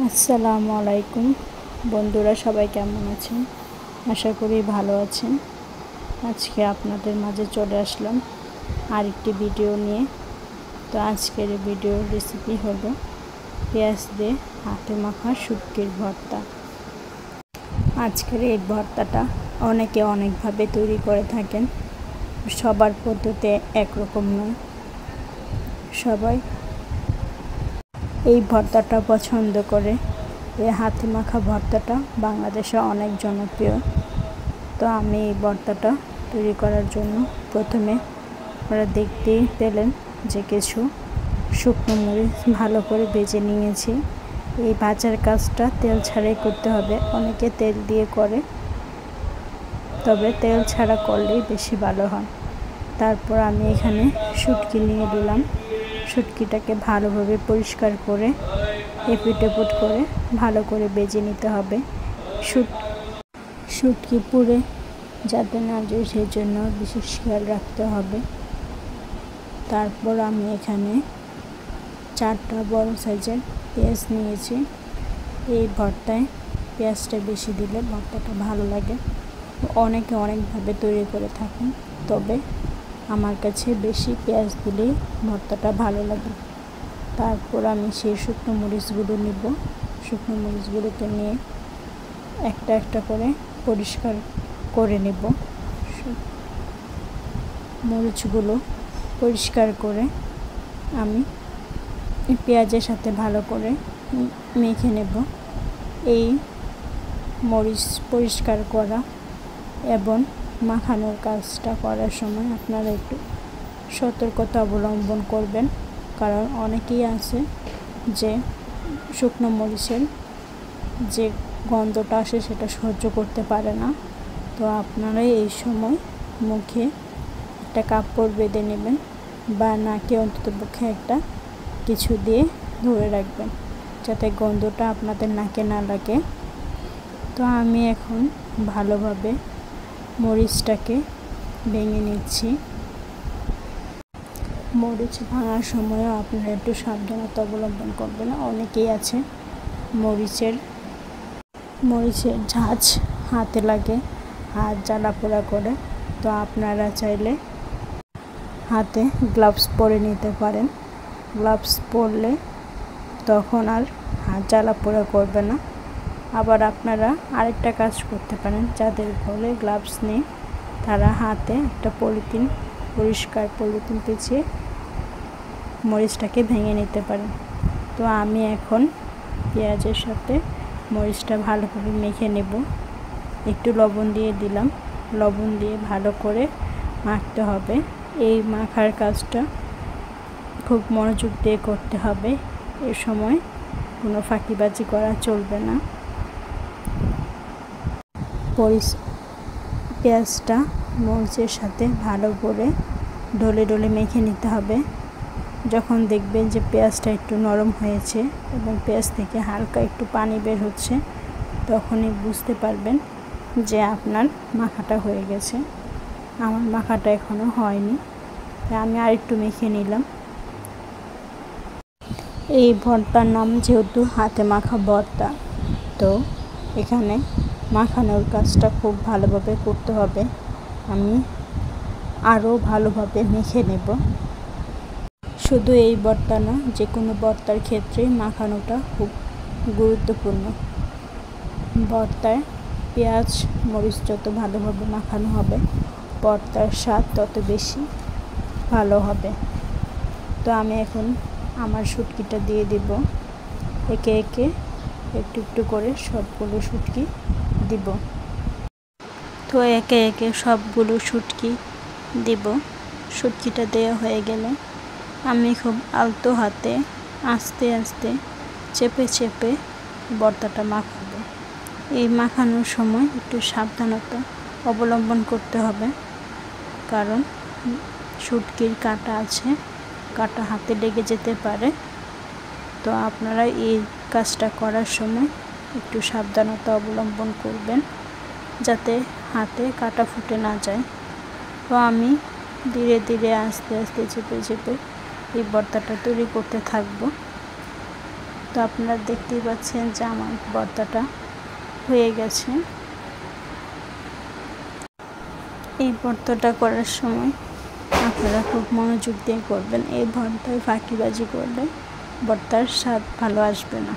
আসসালামু আলাইকুম বন্ধুরা, সবাই কেমন আছেন? আশা করি ভালো আছেন। আজকে আপনাদের মাঝে চলে আসলাম আরেকটি ভিডিও নিয়ে। তো আজকের ভিডিওর রেসিপি হলো পেঁয়াজ দিয়ে হাতে মাখা শুটকির ভর্তা। আজকের এই ভর্তাটা অনেকে অনেকভাবে তৈরি করে থাকেন, সবার পদ্ধতি একরকম নয়। সবাই এই ভর্তাটা পছন্দ করে। এই হাতে মাখা ভর্তাটা বাংলাদেশে অনেক জনপ্রিয়। তো আমি এই ভর্তাটা তৈরি করার জন্য প্রথমে আপনারা দেখতেই পেলেন যে কিছু শুকনো মরিচ ভালো করে ভেজে নিয়েছি। এই ভাজার কাজটা তেল ছাড়াই করতে হবে। অনেকে তেল দিয়ে করে, তবে তেল ছাড়া করলেই বেশি ভালো হয়। তারপর আমি এখানে শুটকি নিয়ে দিলাম। শুটকিটাকে ভালোভাবে পরিষ্কার করে এপিট ওপিট করে ভালো করে ভেজে নিতে হবে। শুটকি পুড়ে যাতে না যায় সেই জন্য বিশেষ খেয়াল রাখতে হবে। তারপর আমি এখানে 4টা বড় সাইজের পেঁয়াজ নিয়েছি। এই ভর্তায় পেঁয়াজটা বেশি দিলে ভর্তাটা ভালো লাগে। অনেকে অনেকভাবে তৈরি করে থাকেন, তবে আমার কাছে বেশি পেঁয়াজ দিলেই ভর্তাটা ভালো লাগে। তারপর আমি সেই শুকনো মরিচগুলো নিব। শুকনো মরিচগুলোকে নিয়ে একটা একটা করে পরিষ্কার করে নেব। মরিচগুলো পরিষ্কার করে আমি পেঁয়াজের সাথে ভালো করে মেখে নেব। এই মরিচ পরিষ্কার করা এবং মাখানোর কাজটা করার সময় আপনারা একটু সতর্কতা অবলম্বন করবেন, কারণ অনেকেই আছে যে শুকনো মরিচের যে গন্ধটা আসে সেটা সহ্য করতে পারে না। তো আপনারা এই সময় মুখে একটা কাপড় বেঁধে নেবেন বা নাকে অন্ততপক্ষে একটা কিছু দিয়ে ধরে রাখবেন, যাতে গন্ধটা আপনাদের নাকে না লাগে। তো আমি এখন ভালোভাবে মরিচটাকে ভেঙে নিচ্ছি। মরিচ ভাঙার সময়ও আপনারা একটু সাবধানতা অবলম্বন করবেন। অনেকেই আছে মরিচের ঝাঁঝ হাতে লাগে, হাত জ্বালা পোড়া করে। তো আপনারা চাইলে হাতে গ্লাভস পরে নিতে পারেন। গ্লাভস পরলে তখন আর হাত জ্বালা পোড়া করবে না। আবার আপনারা আরেকটা কাজ করতে পারেন, যাদের ঘরে গ্লাভস নেই তারা হাতে একটা পরিষ্কার পলিথিন পেঁচিয়ে মরিচটাকে ভেঙে নিতে পারেন। তো আমি এখন পেঁয়াজের সাথে মরিচটা ভালোভাবে মেখে নেব। একটু লবণ দিয়ে দিলাম। লবণ দিয়ে ভালো করে মাখতে হবে। এই মাখার কাজটা খুব মনোযোগ দিয়ে করতে হবে। এ সময় কোনো ফাঁকিবাজি করা চলবে না। পেঁয়াজটা মরিচের সাথে ভালো করে ডলে ডলে মেখে নিতে হবে। যখন দেখবেন যে পেঁয়াজটা একটু নরম হয়েছে এবং পেঁয়াজ থেকে হালকা একটু পানি বের হচ্ছে, তখনই বুঝতে পারবেন যে আপনার মাখাটা হয়ে গেছে। আমার মাখাটা এখনও হয়নি, তাই আমি আরেকটু মেখে নিলাম। এই ভর্তার নাম যেহেতু হাতে মাখা ভর্তা, তো এখানে মাখানোর কাজটা খুব ভালোভাবে করতে হবে। আমি আরও ভালোভাবে মেখে নেব। শুধু এই ভর্তা না, যে কোনো ভর্তার ক্ষেত্রে মাখানোটা খুব গুরুত্বপূর্ণ। ভর্তায় পেঁয়াজ মরিচ যত ভালোভাবে মাখানো হবে, ভর্তার স্বাদ তত বেশি ভালো হবে। তো আমি এখন আমার শুটকিটা দিয়ে দেব। একে একে একটু একটু করে সবগুলো শুটকি দিব। তো একে একে সবগুলো শুটকি দিব। শুটকিটা দেওয়া হয়ে গেলে আমি খুব আলতো হাতে আস্তে আস্তে চেপে চেপে ভর্তাটা মাখাবো। এই মাখানোর সময় একটু সাবধানতা অবলম্বন করতে হবে, কারণ শুটকির কাঁটা আছে, কাঁটা হাতে লেগে যেতে পারে। তো আপনারা এই কাজটা করার সময় একটু সাবধানতা অবলম্বন করবেন, যাতে হাতে কাঁটা ফুটে না যায়। তো আমি ধীরে ধীরে আস্তে আস্তে চেপে চেপে এই ভর্তাটা তৈরি করতে থাকবো। তো আপনারা দেখতেই পাচ্ছেন যে আমার ভর্তাটা হয়ে গেছে। এই ভর্তাটা করার সময় আপনারা খুব মনোযোগ দিয়ে করবেন। এই ভর্তায় ফাঁকিবাজি করলে ভর্তার স্বাদ ভালো আসবে না।